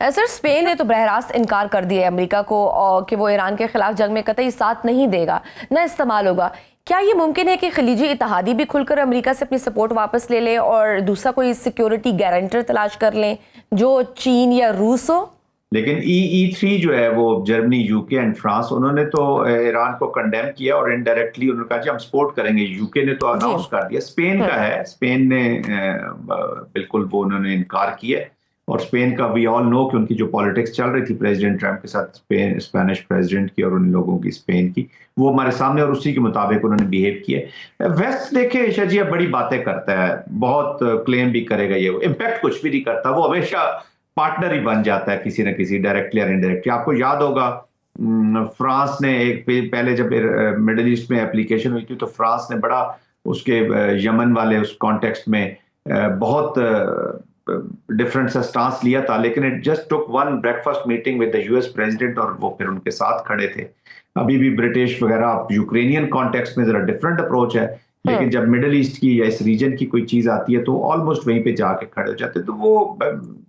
Sir, Spain ने तो बरह रास्त इनकार कर दिया है अमेरिका को और कि वो ईरान के खिलाफ जंग में कतई साथ नहीं देगा, न इस्तेमाल होगा। क्या ये मुमकिन है कि खलीजी इत्तेहादी भी खुलकर अमेरिका से अपनी सपोर्ट वापस ले लें और दूसरा कोई सिक्योरिटी गारंटर तलाश कर लें जो चीन या रूस हो? लेकिन EE3 जो है वो जर्मनी, यूके एंड फ्रांस, उन्होंने तो ईरान को कंडेम किया और इनडायरेक्टली उन्होंने कहा कि हम सपोर्ट करेंगे। यूके ने तो अनाउंस कर दिया। स्पेन का है, स्पेन ने बिल्कुल वो उन्होंने इनकार किया। और स्पेन का वी ऑल नो कि उनकी जो पॉलिटिक्स चल रही थी प्रेसिडेंट ट्रंप के साथ, स्पेनिश प्रेसिडेंट की और उन लोगों की स्पेन की, वो हमारे सामने और उसी के मुताबिक उन्होंने बिहेव किया। वेस्ट देखे शाजिया बड़ी बातें करता है, बहुत क्लेम भी करेगा, ये इम्पैक्ट कुछ भी नहीं करता। वो हमेशा पार्टनर ही बन जाता है किसी ना किसी, डायरेक्टली या इनडायरेक्टली। आपको याद होगा फ्रांस ने एक पहले जब मिडिल ईस्ट में एप्लीकेशन हुई थी तो फ्रांस ने बड़ा उसके यमन वाले उस कॉन्टेक्स्ट में बहुत डिफरेंट सा स्टांस लिया था, लेकिन it just took one breakfast meeting with the US president और वो फिर उनके साथ खड़े थे। अभी भी ब्रिटिश वगैरह यूक्रेनियन कॉन्टेक्स्ट में जरा डिफरेंट अप्रोच है, लेकिन जब मिडिल ईस्ट की या इस रीजन की कोई चीज आती है तो ऑलमोस्ट वहीं पे जाके खड़े हो जाते हैं। तो वो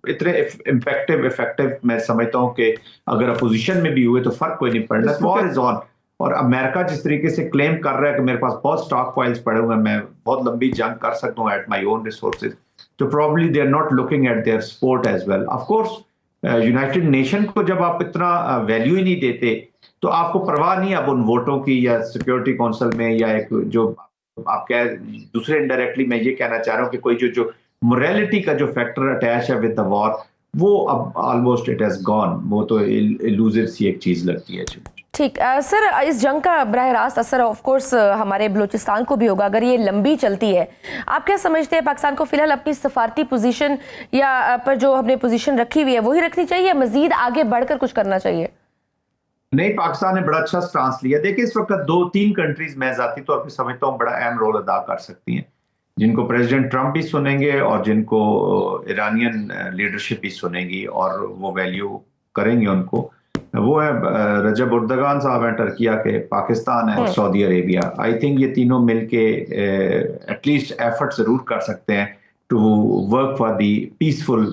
इतने इफेक्टिव मैं समझता हूँ कि अगर अपोजिशन में भी हुए तो फर्क कोई नहीं पड़ना। War is on. और अमेरिका जिस तरीके से क्लेम कर रहा है कि मेरे पास बहुत स्टॉक फाइल्स पड़े हुए हैं, मैं बहुत लंबी जंग कर सकता हूँ एट माई ओन रिसोर्सेज, तो probably they are not looking at their support as well. Of course United Nation को जब आप इतना वैल्यू ही नहीं देते तो आपको परवाह नहीं अब उन वोटों की, या सिक्योरिटी काउंसिल में, या एक जो आप कह दूसरे इनडायरेक्टली मैं ये कहना चाह रहा हूँ कि कोई जो मोरालिटी का जो फैक्टर अटैच है विद द वॉर, वो अब ऑलमोस्ट इट हैज गॉन। वो तो इल्यूसिव सी एक चीज लगती है। ठीक सर, इस जंग का बरह रास्त असर ऑफ कोर्स हमारे बलूचिस्तान को भी होगा अगर ये लंबी चलती है। आप क्या समझते हैं, पाकिस्तान को फिलहाल अपनी सफारती पोजीशन या पर जो हमने पोजीशन रखी हुई है वही रखनी चाहिए या मजीद आगे बढ़कर कुछ करना चाहिए? नहीं, पाकिस्तान ने बड़ा अच्छा स्टांस लिया। देखिए इस वक्त 2-3 कंट्रीज मैं जाती तौर पर समझता हूँ बड़ा अहम रोल अदा कर सकती हैं, जिनको प्रेसिडेंट ट्रंप भी सुनेंगे और जिनको ईरानियन लीडरशिप भी सुनेगी और वो वैल्यू करेंगे उनको। वो है रजब उर्दगान साहब हैं टर्किया के, पाकिस्तान है और सऊदी अरेबिया। आई थिंक ये तीनों मिलके एटलीस्ट एफर्ट जरूर कर सकते हैं to work for the peaceful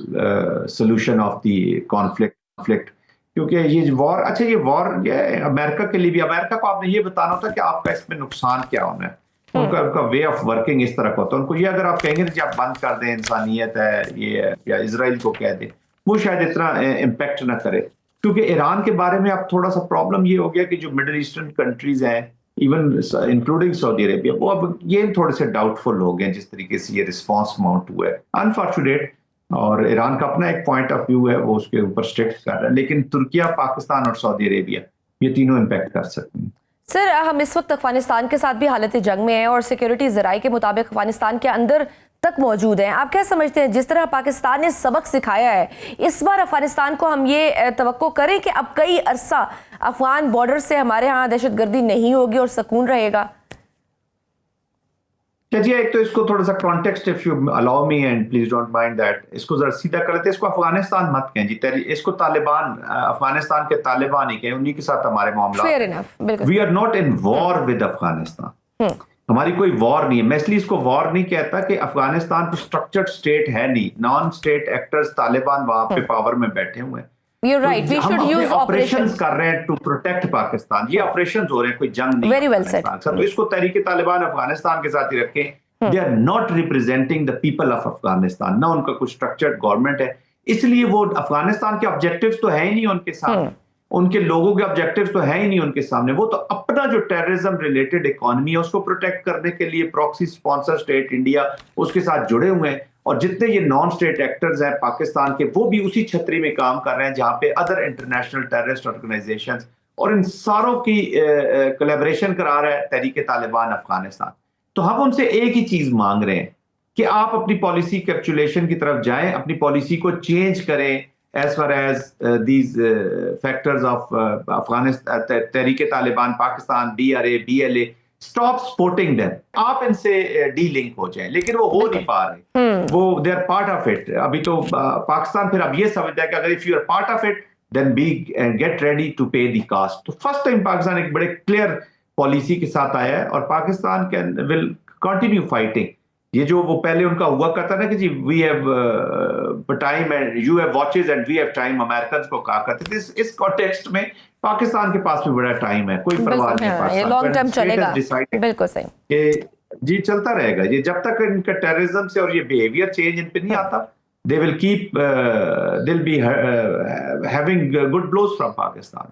solution of the conflict. क्योंकि ये वॉर, अच्छा ये वॉर ये अमेरिका के लिए भी, अमेरिका को आपने ये बताना होता कि आपका इसमें नुकसान क्या होना है। उनका वे ऑफ वर्किंग इस तरह का होता है। उनको ये अगर आप कहेंगे कि आप बंद कर दें, इंसानियत है ये, या इजराइल को कह दें, वो शायद इतना इम्पैक्ट ना करे। क्योंकि ईरान के बारे में अब थोड़ा सा प्रॉब्लम ये हो गया कि जो मिडिल ईस्टर्न कंट्रीज हैं, इवन इंक्लूडिंग सऊदी अरेबिया, वो अब ये थोड़े से डाउटफुल हो गए जिस तरीके से ये रिस्पॉन्स माउंट हुआ है, अनफॉर्चुनेट। और ईरान का अपना एक पॉइंट ऑफ व्यू है, वो उसके ऊपर स्ट्रिक्ट कर रहा है, लेकिन तुर्किया, पाकिस्तान और सऊदी अरेबिया ये तीनों इम्पैक्ट कर सकते हैं। सर, हम इस वक्त अफगानिस्तान के साथ भी हालत जंग में है और सिक्योरिटी जराये के मुताबिक अफगानिस्तान के अंदर तक मौजूद हैं। आप क्या समझते हैं, जिस तरह पाकिस्तान ने सबक सिखाया है, इस बार अफगानिस्तान को हम ये तवक्को करें कि अब कई अरसा अफगान बॉर्डर से हमारे यहाँ दहशतगर्दी नहीं होगी और सुकून रहेगा? चलिए एक तो इसको थोड़ा सा context, if you allow me and please don't mind that, इसको जरा सीधा कर लेते हैं। इसको अफगानिस्तान मत कहें जी, इसको तालिबान, अफगानिस्तान के तालिबान ही कहें, उन्हीं के साथ हमारे मामला। फेयर इनफ, बिल्कुल। We are not in war with Afghanistan, हमारी कोई वॉर नहीं है। मैं इसलिए इसको वॉर नहीं कहता कि अफगानिस्तान को स्ट्रक्चर्ड स्टेट है नहीं, नॉन स्टेट एक्टर्स तालिबान वहां पे पावर में बैठे हुए हैं। You're right. We should use operations कर रहे हैं टू प्रोटेक्ट पाकिस्तान। ये ऑपरेशंस हो रहे हैं, कोई जंग नहीं। Very well said. तो इसको तहरीक तालिबान अफगानिस्तान के साथ ही रखें। They are not representing the people of Afghanistan, ना उनका कुछ स्ट्रक्चर्ड गवर्नमेंट है, इसलिए वो अफगानिस्तान के ऑब्जेक्टिव्स तो है ही नहीं उनके सामने, उनके लोगों के ऑब्जेक्टिव्स तो है ही नहीं उनके सामने। वो तो अपना जो टेररिज्म रिलेटेड इकोनॉमी है उसको प्रोटेक्ट करने के लिए प्रॉक्सी स्पॉन्सर स्टेट इंडिया उसके साथ जुड़े हुए हैं। और जितने ये नॉन स्टेट एक्टर्स हैं पाकिस्तान के, वो भी उसी छतरी में काम कर रहे हैं जहां पे अदर इंटरनेशनल टेररिस्ट ऑर्गेनाइजेशंस, और इन सारों की कोलैबोरेशन करा रहा है तहरीक तालिबान अफगानिस्तान। तो हम उनसे एक ही चीज मांग रहे हैं कि आप अपनी पॉलिसी कैप्चुलेशन की तरफ जाएं, अपनी पॉलिसी को चेंज करें as far as these factors of Afghanistan, Tehreek Taliban Pakistan, BRA, BLA, stop supporting them। आप इनसे डीलिंक हो जाएं, लेकिन वो हो नहीं पा रहे। वो they are part of it। अभी तो पाकिस्तान फिर अब ये समझता है कि अगर if you are part of it then be get ready to pay the cost। तो फर्स्ट टाइम पाकिस्तान एक बड़े क्लियर पॉलिसी के साथ आया है और Pakistan can will continue fighting ये जो वो पहले उनका हुआ करता ना कि जी we have time and you have watches and we have time, American को कहा करते थे। इस कॉन्टेक्स्ट में पाकिस्तान के पास भी बड़ा टाइम है, कोई परवाह बिल्कुल, नहीं हाँ, ये लॉन्ग टर्म चलेगा, बिल्कुल सही। कि जी चलता रहेगा ये जब तक इनका टेररिज्म से और ये बिहेवियर चेंज इन पे नहीं आता। They will keep, they will be having good blows from Pakistan.